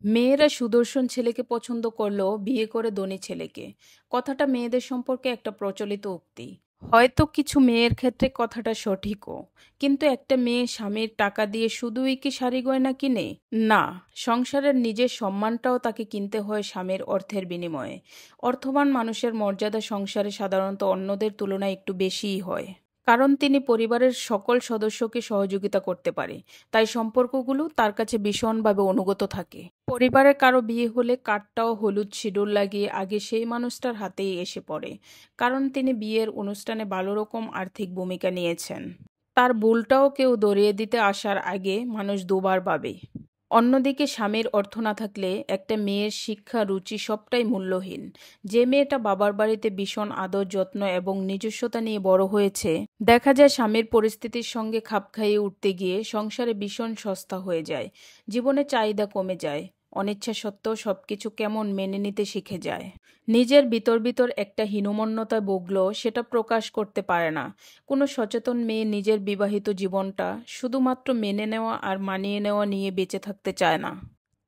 মেয়েরা সুদর্শন ছেলেকে পছন্দ করলেও বিয়ে করে ধনী ছেলেকে। কথাটা মেয়েদের সম্পর্কে একটা প্রচলিত উক্তি। হয়তো কিছু মেয়ের ক্ষেত্রে কথাটা সঠিকও, কিন্তু একটা মেয়ে স্বামীর টাকা দিয়ে শুধুই কি শাড়ি গয়না কিনে? না, সংসারের নিজের সম্মানটাও তাকে কিনতে হয় স্বামীর অর্থের বিনিময়ে। অর্থবান মানুষের মর্যাদা সংসারে সাধারণত অন্যদের তুলনায় একটু বেশিই হয়, কারণ তিনি পরিবারের সকল সদস্যকে সহযোগিতা করতে পারে। তাই সম্পর্কগুলো তার কাছে ভীষণভাবে অনুগত থাকে। পরিবারের কারো বিয়ে হলে কার্ডটাও হলুদ সিঁদুর লাগিয়ে আগে সেই মানুষটার হাতেই এসে পড়ে, কারণ তিনি বিয়ের অনুষ্ঠানে ভালো রকম আর্থিক ভূমিকা নিয়েছেন। তার ভুলটাও কেউ ধরিয়ে দিতে আসার আগে মানুষ দুবার ভাবে। অন্যদিকে স্বামীর অর্থ না থাকলে একটা মেয়ের শিক্ষা, রুচি সবটাই মূল্যহীন। যে মেয়েটা বাবার বাড়িতে ভীষণ আদর, যত্ন এবং নিজস্বতা নিয়ে বড় হয়েছে, দেখা যায় স্বামীর পরিস্থিতির সঙ্গে খাপ খাইয়ে উঠতে গিয়ে সংসারে ভীষণ সস্তা হয়ে যায়। জীবনে চাহিদা কমে যায়, অনিচ্ছা সত্ত্বেও সবকিছু কেমন মেনে নিতে শিখে যায়। নিজের ভিতর ভিতর একটা হীনমন্যতা ভুগলেও সেটা প্রকাশ করতে পারে না। কোনো সচেতন মেয়ে নিজের বিবাহিত জীবনটা শুধুমাত্র মেনে নেওয়া আর মানিয়ে নেওয়া নিয়ে বেঁচে থাকতে চায় না।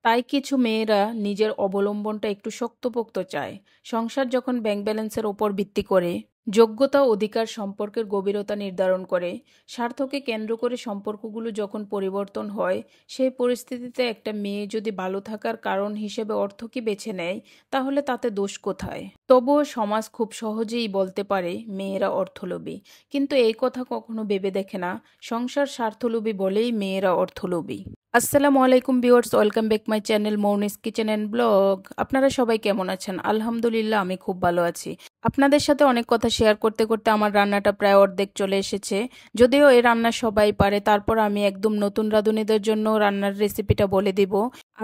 তাই কিছু মেয়েরা নিজের অবলম্বনটা একটু শক্তপোক্ত চায়। সংসার যখন ব্যাংক ব্যালেন্সের ওপর ভিত্তি করে, যোগ্যতা অধিকার সম্পর্কের গভীরতা নির্ধারণ করে, স্বার্থকে কেন্দ্র করে সম্পর্কগুলো যখন পরিবর্তন হয়, সেই পরিস্থিতিতে একটা মেয়ে যদি ভালো থাকার কারণ হিসেবে অর্থকে বেছে নেয়, তাহলে তাতে দোষ কোথায়? তবুও সমাজ খুব সহজেই বলতে পারে মেয়েরা অর্থলোভী, কিন্তু এই কথা কখনো ভেবে দেখে না সংসার স্বার্থলোভী বলেই মেয়েরা অর্থলোভী। আসসালামু আলাইকুম viewers, welcome back my channel Mouni's kitchen and blog. আপনারা সবাই কেমন আছেন? আলহামদুলিল্লাহ, আমি খুব ভালো আছি। আপনাদের সাথে অনেক কথা শেয়ার করতে করতে আমার রান্নাটা প্রায় অর্ধেক চলে এসেছে। যদিও এই রান্না সবাই পারে, তারপর আমি একদম নতুন রাঁধুনিদের জন্য রান্নার রেসিপিটা বলে দিব।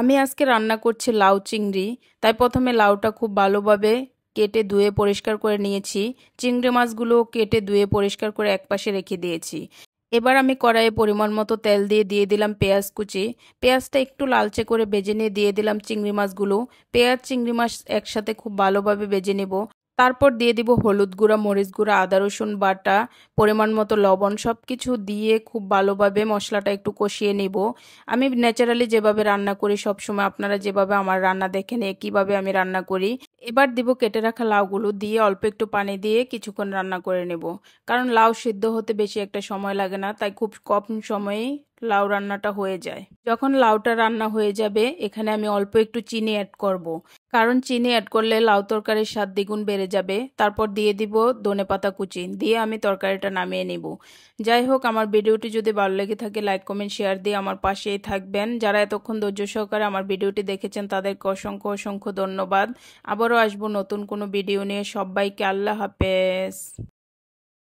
আমি আজকে রান্না করছি লাউ চিংড়ি। তাই প্রথমে লাউটা খুব ভালোভাবে কেটে ধুয়ে পরিষ্কার করে নিয়েছি। চিংড়ি মাছগুলো কেটে ধুয়ে পরিষ্কার করে একপাশে রেখে দিয়েছি। এবার আমি কড়াইয়ে পরিমাণ মতো তেল দিয়ে দিয়ে দিলাম পেঁয়াজ কুচি। পেঁয়াজটা একটু লালচে করে ভেজে নিয়ে দিয়ে দিলাম চিংড়ি মাছগুলো। পেঁয়াজ চিংড়ি মাছ একসাথে খুব ভালোভাবে ভেজে নেব। তারপর দিয়ে দিব হলুদ গুঁড়া, মরিচ গুঁড়া, আদা রসুন বাটা, পরিমাণ মতো লবণ, সব কিছু দিয়ে খুব ভালোভাবে মশলাটা একটু কষিয়ে নিব। আমি ন্যাচারালি যেভাবে রান্না করি সবসময়, আপনারা যেভাবে আমার রান্না দেখেন একইভাবে আমি রান্না করি। এবার দিব কেটে রাখা লাউগুলো, দিয়ে অল্প একটু পানি দিয়ে কিছুক্ষণ রান্না করে নেব। কারণ লাউ সিদ্ধ হতে বেশি একটা সময় লাগে না, তাই খুব কম সময়েই লাউ রান্নাটা হয়ে যায়। যখন লাউটা রান্না হয়ে যাবে, এখানে আমি অল্প একটু চিনি অ্যাড করব। কারণ চিনি অ্যাড করলে লাউ তরকারির স্বাদ দ্বিগুণ বেড়ে যাবে। তারপর দিয়ে দিব ধনেপাতা কুচি, দিয়ে আমি তরকারিটা নামিয়ে নিব। যাই হোক, আমার ভিডিওটি যদি ভালো লেগে থাকে লাইক কমেন্ট শেয়ার দিয়ে আমার পাশেই থাকবেন। যারা এতক্ষণ ধৈর্য সহকারে আমার ভিডিওটি দেখেছেন তাদেরকে অসংখ্য অসংখ্য ধন্যবাদ। আবারও আসবো নতুন কোনো ভিডিও নিয়ে। সবাইকে আল্লাহ হাফেজ।